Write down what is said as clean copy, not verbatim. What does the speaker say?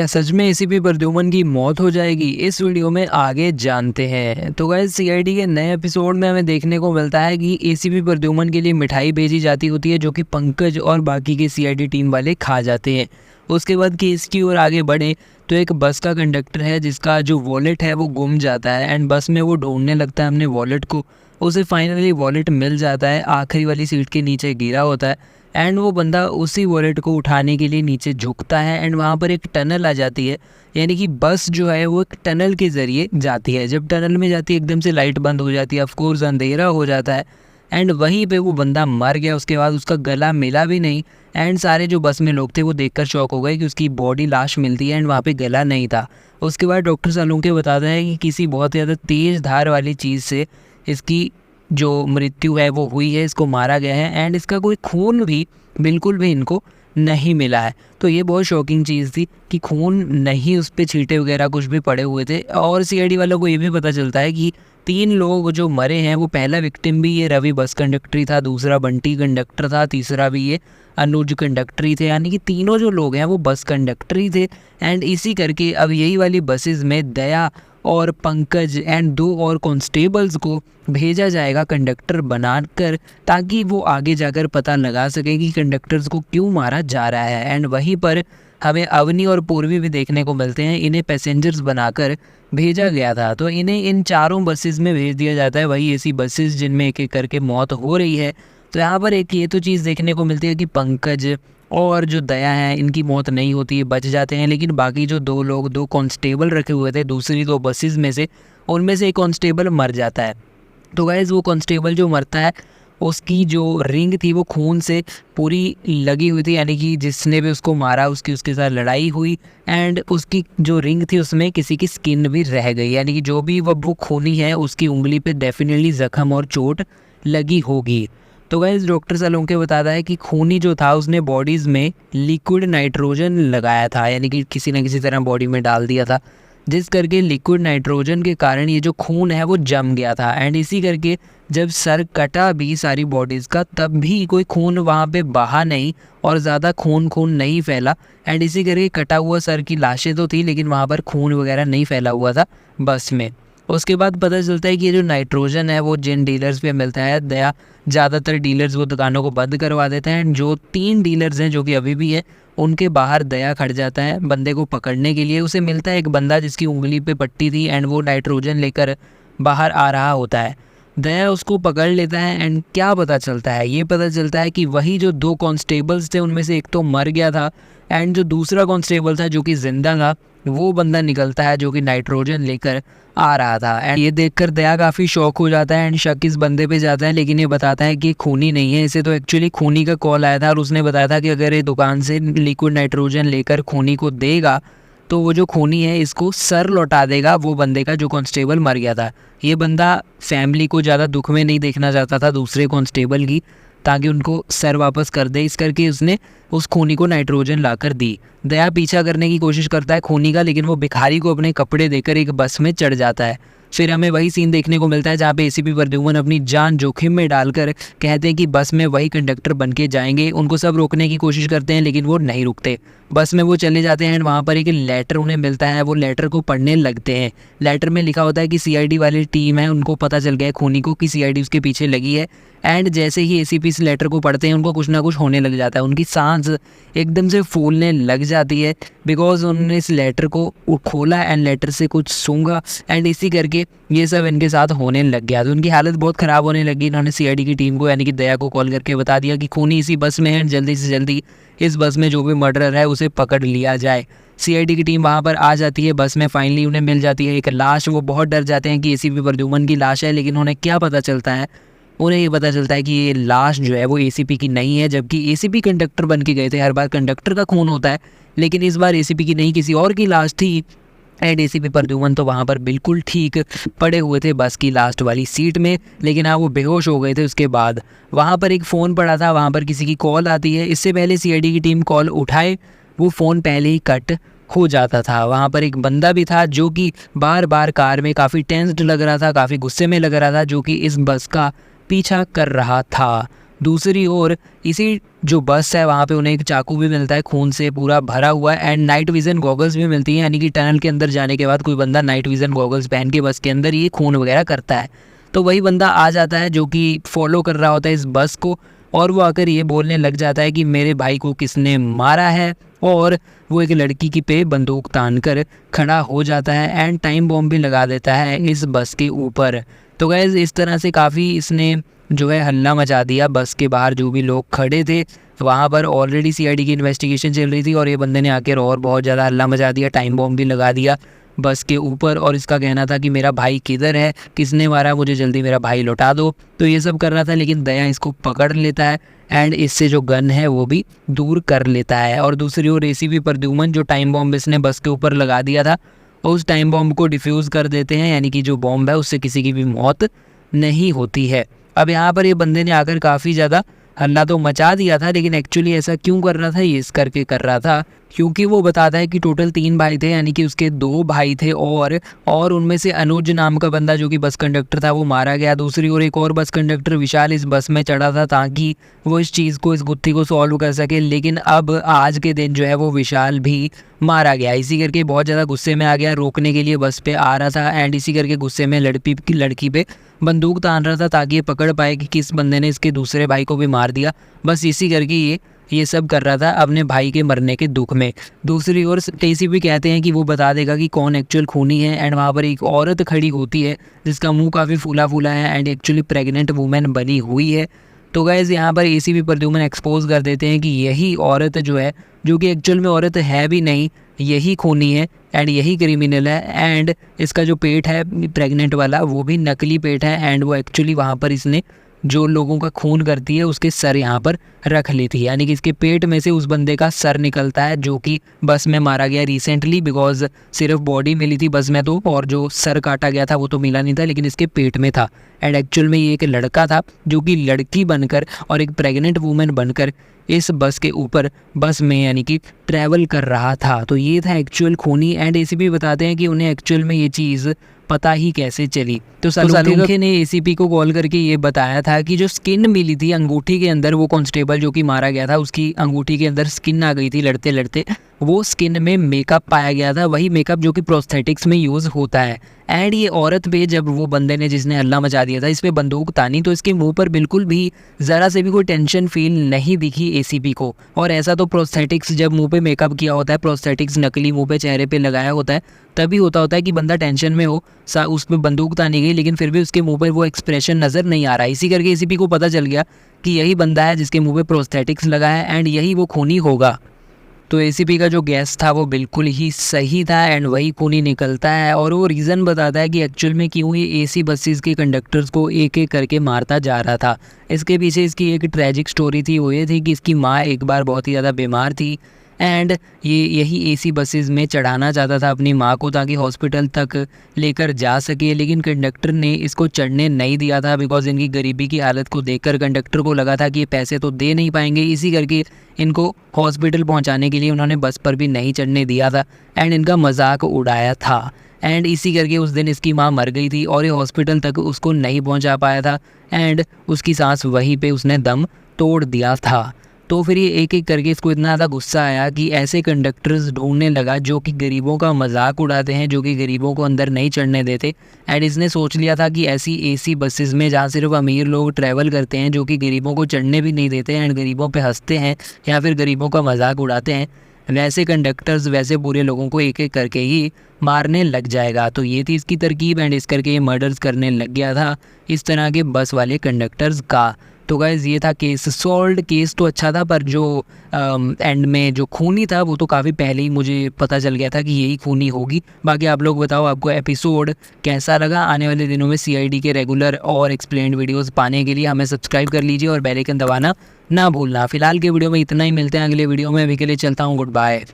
क्या सच में एसीपी प्रद्युमन की मौत हो जाएगी? इस वीडियो में आगे जानते हैं। तो गाइस सीआईडी के नए एपिसोड में हमें देखने को मिलता है कि एसीपी प्रद्युमन के लिए मिठाई भेजी जाती होती है जो कि पंकज और बाकी के सीआईडी टीम वाले खा जाते हैं। उसके बाद केस की ओर आगे बढ़े तो एक बस का कंडक्टर है जिसका जो वॉलेट है वो गुम जाता है एंड बस में वो ढूंढने लगता है अपने वॉलेट को। उसे फाइनली वॉलेट मिल जाता है, आखिरी वाली सीट के नीचे गिरा होता है एंड वो बंदा उसी वॉलेट को उठाने के लिए नीचे झुकता है एंड वहाँ पर एक टनल आ जाती है। यानी कि बस जो है वो एक टनल के ज़रिए जाती है। जब टनल में जाती है एकदम से लाइट बंद हो जाती है, ऑफकोर्स अंधेरा हो जाता है एंड वहीं पे वो बंदा मर गया। उसके बाद उसका गला मिला भी नहीं एंड सारे जो बस में लोग थे वो देखकर शॉक हो गए कि उसकी बॉडी लाश मिलती है एंड वहाँ पे गला नहीं था। उसके बाद डॉक्टर सालुंके बताते हैं कि किसी बहुत ज़्यादा तेज़ धार वाली चीज़ से इसकी जो मृत्यु है वो हुई है, इसको मारा गया है एंड इसका कोई खून भी बिल्कुल भी इनको नहीं मिला है। तो ये बहुत शॉकिंग चीज़ थी कि खून नहीं, उस पर छींटे वगैरह कुछ भी पड़े हुए थे। और सीआईडी वालों को ये भी पता चलता है कि 3 लोग जो मरे हैं वो पहला विक्टिम भी ये रवि बस कंडक्टरी था, दूसरा बंटी कंडक्टर था, तीसरा भी ये अनुज कंडक्टरी थे। यानी कि तीनों जो लोग हैं वो बस कंडक्टरी थे एंड इसी करके अब यही वाली बसेस में दया और पंकज एंड 2 और कांस्टेबल्स को भेजा जाएगा कंडक्टर बनाकर, ताकि वो आगे जाकर पता लगा सके कि कंडक्टर्स को क्यों मारा जा रहा है। एंड वहीं पर हमें अवनी और पूर्वी भी देखने को मिलते हैं। इन्हें पैसेंजर्स बनाकर भेजा गया था, तो इन्हें इन चारों बसेस में भेज दिया जाता है, वही ऐसी बसेस जिनमें एक एक करके मौत हो रही है। तो यहाँ पर एक ये तो चीज़ देखने को मिलती है कि पंकज और जो दया है इनकी मौत नहीं होती है, बच जाते हैं। लेकिन बाकी जो 2 लोग, 2 कांस्टेबल रखे हुए थे दूसरी 2 बसेस में से, उनमें से एक कांस्टेबल मर जाता है। तो गाइस वो कांस्टेबल जो मरता है उसकी जो रिंग थी वो खून से पूरी लगी हुई थी, यानी कि जिसने भी उसको मारा उसके साथ लड़ाई हुई एंड उसकी जो रिंग थी उसमें किसी की स्किन भी रह गई। यानी कि जो भी वो खूनी है उसकी उंगली पे डेफिनेटली जख्म और चोट लगी होगी। तो गाइस डॉक्टर सालुंके बताता है कि खूनी जो था उसने बॉडीज़ में लिक्विड नाइट्रोजन लगाया था, यानी कि किसी न किसी तरह बॉडी में डाल दिया था, जिस करके लिक्विड नाइट्रोजन के कारण ये जो खून है वो जम गया था। एंड इसी करके जब सर कटा भी सारी बॉडीज़ का तब भी कोई खून वहाँ पे बहा नहीं और ज़्यादा खून नहीं फैला। एंड इसी करके कटा हुआ सर की लाशें तो थी लेकिन वहाँ पर खून वगैरह नहीं फैला हुआ था बस में। उसके बाद पता चलता है कि ये जो नाइट्रोजन है वो जिन डीलर्स पे मिलता है, दया ज़्यादातर डीलर्स वो दुकानों को बंद करवा देते हैं। जो 3 डीलर्स हैं जो कि अभी भी है उनके बाहर दया खड़ जाता है बंदे को पकड़ने के लिए। उसे मिलता है एक बंदा जिसकी उंगली पे पट्टी थी एंड वो नाइट्रोजन लेकर बाहर आ रहा होता है। दया उसको पकड़ लेता है एंड क्या पता चलता है, ये पता चलता है कि वही जो 2 कांस्टेबल्स थे उनमें से एक तो मर गया था एंड जो दूसरा कांस्टेबल था जो कि जिंदा था वो बंदा निकलता है जो कि नाइट्रोजन लेकर आ रहा था। एंड ये देखकर दया काफ़ी शॉक हो जाता है एंड शक इस बंदे पे जाता है, लेकिन ये बताता है कि खूनी नहीं है। इसे तो एक्चुअली खूनी का कॉल आया था और उसने बताया था कि अगर ये दुकान से लिक्विड नाइट्रोजन लेकर खूनी को देगा तो वो जो खूनी है इसको सर लौटा देगा वो बंदे का जो कांस्टेबल मर गया था। ये बंदा फैमिली को ज़्यादा दुख में नहीं देखना चाहता था दूसरे कांस्टेबल की, ताकि उनको सर वापस कर दे। इस करके उसने उस खूनी को नाइट्रोजन लाकर दी। दया पीछा करने की कोशिश करता है खूनी का, लेकिन वो भिखारी को अपने कपड़े देकर एक बस में चढ़ जाता है। फिर हमें वही सीन देखने को मिलता है जहाँ पे एसीपी प्रद्युमन अपनी जान जोखिम में डालकर कहते हैं कि बस में वही कंडक्टर बन के जाएंगे। उनको सब रोकने की कोशिश करते हैं लेकिन वो नहीं रुकते। बस में वो चले जाते हैं एंड वहाँ पर एक लेटर उन्हें मिलता है, वो लेटर को पढ़ने लगते हैं। लेटर में लिखा होता है कि सीआईडी वाली टीम है, उनको पता चल गया है खूनी को कि सीआईडी उसके पीछे लगी है। एंड जैसे ही एसीपी इस लेटर को पढ़ते हैं उनको कुछ ना कुछ होने लग जाता है, उनकी सांस एकदम से फूलने लग जाती है बिकॉज उन्होंने इस लेटर को खोला एंड लेटर से कुछ सूंघा एंड इसी करके ये सब इनके साथ होने लग गया। तो उनकी हालत बहुत ख़राब होने लगी। इन्होंने सीआईडी की टीम को यानी कि दया को कॉल करके बता दिया कि खूनी इसी बस में है, जल्दी से जल्दी इस बस में जो भी मर्डरर है उसे पकड़ लिया जाए। सीआईडी की टीम वहाँ पर आ जाती है, बस में फाइनली उन्हें मिल जाती है एक लाश। वो बहुत डर जाते हैं कि एसीपी प्रद्युमन की लाश है, लेकिन उन्हें क्या पता चलता है, उन्हें ये पता चलता है कि ये लाश जो है वो एसीपी की नहीं है, जबकि एसीपी कंडक्टर बन के गए थे। हर बार कंडक्टर का खून होता है लेकिन इस बार एसीपी की नहीं, किसी और की लाश थी। एंड एसीपी प्रद्युमन तो वहाँ पर बिल्कुल ठीक पड़े हुए थे बस की लास्ट वाली सीट में, लेकिन हाँ वो बेहोश हो गए थे। उसके बाद वहाँ पर एक फ़ोन पड़ा था, वहाँ पर किसी की कॉल आती है। इससे पहले सीआईडी की टीम कॉल उठाए वो फ़ोन पहले ही कट हो जाता था। वहाँ पर एक बंदा भी था जो कि बार बार कार में काफ़ी टेंस्ड लग रहा था, काफ़ी गुस्से में लग रहा था, जो कि इस बस का पीछा कर रहा था। दूसरी ओर इसी जो बस है वहाँ पे उन्हें एक चाकू भी मिलता है खून से पूरा भरा हुआ, एंड नाइट विजन गॉगल्स भी मिलती हैं, यानी कि टनल के अंदर जाने के बाद कोई बंदा नाइट विजन गॉगल्स पहन के बस के अंदर ये खून वगैरह करता है। तो वही बंदा आ जाता है जो कि फॉलो कर रहा होता है इस बस को, और वो आकर ये बोलने लग जाता है कि मेरे भाई को किसने मारा है, और वो एक लड़की की पे बंदूक तान कर खड़ा हो जाता है एंड टाइम बॉम्ब भी लगा देता है इस बस के ऊपर। तो गाइस इस तरह से काफ़ी इसने जो है हल्ला मचा दिया। बस के बाहर जो भी लोग खड़े थे वहाँ पर ऑलरेडी सीआईडी की इन्वेस्टिगेशन चल रही थी, और ये बंदे ने आकर और बहुत ज़्यादा हल्ला मचा दिया, टाइम बॉम्ब भी लगा दिया बस के ऊपर, और इसका कहना था कि मेरा भाई किधर है, किसने मारा, मुझे जल्दी मेरा भाई लौटा दो। तो ये सब कर रहा था, लेकिन दया इसको पकड़ लेता है एंड इससे जो गन है वो भी दूर कर लेता है। और दूसरी ओर एसीपी प्रद्युमन जो टाइम बॉम्ब इसने बस के ऊपर लगा दिया था उस टाइम बॉम्ब को डिफ्यूज़ कर देते हैं, यानी कि जो बॉम्ब है उससे किसी की भी मौत नहीं होती है। अब यहाँ पर ये बंदे ने आकर काफ़ी ज़्यादा हल्ला तो मचा दिया था, लेकिन एक्चुअली ऐसा क्यों कर रहा था, ये इस करके कर रहा था क्योंकि वो बताता है कि टोटल 3 भाई थे, यानी कि उसके 2 भाई थे और उनमें से अनुज नाम का बंदा जो कि बस कंडक्टर था वो मारा गया। दूसरी ओर एक और बस कंडक्टर विशाल इस बस में चढ़ा था ताकि वो इस चीज़ को, इस गुत्थी को सॉल्व कर सके, लेकिन अब आज के दिन जो है वो विशाल भी मारा गया। इसी करके बहुत ज़्यादा गुस्से में आ गया, रोकने के लिए बस पे आ रहा था एंड इसी करके गुस्से में लड़की पे बंदूक तान रहा था ताकि ये पकड़ पाए कि किस बंदे ने इसके दूसरे भाई को भी मार दिया। बस इसी करके ये सब कर रहा था अपने भाई के मरने के दुख में। दूसरी ओर टेसी भी कहते हैं कि वो बता देगा कि कौन एक्चुअल खूनी है, एंड वहाँ पर एक औरत खड़ी होती है जिसका मुंह काफ़ी फूला फूला है एंड एक्चुअली प्रेग्नेंट वूमेन बनी हुई है। तो गाइस यहाँ पर एसीपी प्रद्युमन एक्सपोज कर देते हैं कि यही औरत जो है, जो कि एक्चुअल में औरत है भी नहीं, यही खूनी है एंड यही क्रिमिनल है, एंड इसका जो पेट है प्रेग्नेंट वाला वो भी नकली पेट है, एंड वो एक्चुअली वहाँ पर इसने जो लोगों का खून करती है उसके सर यहाँ पर रख ली थी, यानी कि इसके पेट में से उस बंदे का सर निकलता है जो कि बस में मारा गया रिसेंटली, बिकॉज सिर्फ बॉडी मिली थी बस में तो, और जो सर काटा गया था वो तो मिला नहीं था, लेकिन इसके पेट में था। एंड एक्चुअल में ये एक लड़का था जो कि लड़की बनकर और एक प्रेग्नेंट वूमेन बनकर इस बस के ऊपर बस में यानी कि ट्रैवल कर रहा था। तो ये था एक्चुअल खूनी, एंड एसीपी बताते हैं कि उन्हें एक्चुअल में ये चीज़ पता ही कैसे चली। तो सालुंखे ने एसीपी को कॉल करके ये बताया था कि जो स्किन मिली थी अंगूठी के अंदर, वो कांस्टेबल जो कि मारा गया था उसकी अंगूठी के अंदर स्किन आ गई थी लड़ते लड़ते, वो स्किन में मेकअप पाया गया था, वही मेकअप जो कि प्रोस्थेटिक्स में यूज़ होता है। एंड ये औरत पे जब वो बंदे ने जिसने हल्ला मचा दिया था इस पे बंदूक तानी तो इसके मुंह पर बिल्कुल भी ज़रा से भी कोई टेंशन फील नहीं दिखी एसीपी को। और ऐसा तो प्रोस्थेटिक्स जब मुंह पे मेकअप किया होता है, प्रोस्थेटिक्स नकली मुंह पे चेहरे पे लगाया होता है, तभी होता है कि बंदा टेंशन में हो, उसमें बंदूक तानी गई लेकिन फिर भी उसके मुंह पर वो एक्सप्रेशन नज़र नहीं आ रहा। इसी करके एसीपी को पता चल गया कि यही बंदा है जिसके मुँह पर प्रोस्थेटिक्स लगा है एंड यही वो खूनी होगा। तो एसीपी का जो गैस था वो बिल्कुल ही सही था एंड वही खूनी निकलता है, और वो रीज़न बताता है कि एक्चुअल में क्यों ये एसी बसेस के कंडक्टर्स को एक एक करके मारता जा रहा था। इसके पीछे इसकी एक ट्रैजिक स्टोरी थी, वो ये थी कि इसकी माँ एक बार बहुत ही ज़्यादा बीमार थी एंड यही एसी बसेस में चढ़ाना चाहता था अपनी माँ को ताकि हॉस्पिटल तक लेकर जा सके, लेकिन कंडक्टर ने इसको चढ़ने नहीं दिया था बिकॉज इनकी गरीबी की हालत को देखकर कंडक्टर को लगा था कि ये पैसे तो दे नहीं पाएंगे, इसी करके इनको हॉस्पिटल पहुंचाने के लिए उन्होंने बस पर भी नहीं चढ़ने दिया था एंड इनका मजाक उड़ाया था। एंड इसी करके उस दिन इसकी माँ मर गई थी और ये हॉस्पिटल तक उसको नहीं पहुंचा पाया था एंड उसकी सांस वहीं पे उसने दम तोड़ दिया था। तो फिर ये एक एक करके इसको इतना ज़्यादा गुस्सा आया कि ऐसे कंडक्टर्स ढूंढने लगा जो कि गरीबों का मजाक उड़ाते हैं, जो कि गरीबों को अंदर नहीं चढ़ने देते। एंड इसने सोच लिया था कि ऐसी एसी बसेस में जहाँ सिर्फ अमीर लोग ट्रैवल करते हैं, जो कि गरीबों को चढ़ने भी नहीं देते एंड गरीबों पे हंसते हैं या फिर गरीबों का मजाक उड़ाते हैं, वैसे कंडक्टर्स वैसे बुरे लोगों को एक एक करके ही मारने लग जाएगा। तो ये थी इसकी तरकीब एंड इस करके ये मर्डर्स करने लग गया था इस तरह के बस वाले कंडक्टर्स का। तो गाइज़ ये था केस सॉल्व्ड। केस तो अच्छा था पर जो एंड में जो खूनी था वो तो काफ़ी पहले ही मुझे पता चल गया था कि यही खूनी होगी। बाकी आप लोग बताओ आपको एपिसोड कैसा लगा। आने वाले दिनों में सीआईडी के रेगुलर और एक्सप्लेन्ड वीडियोस पाने के लिए हमें सब्सक्राइब कर लीजिए और बेल आइकन दबाना ना भूलना। फिलहाल के वीडियो में इतना ही, मिलते हैं अगले वीडियो में। अभी के लिए चलता हूँ, गुड बाय।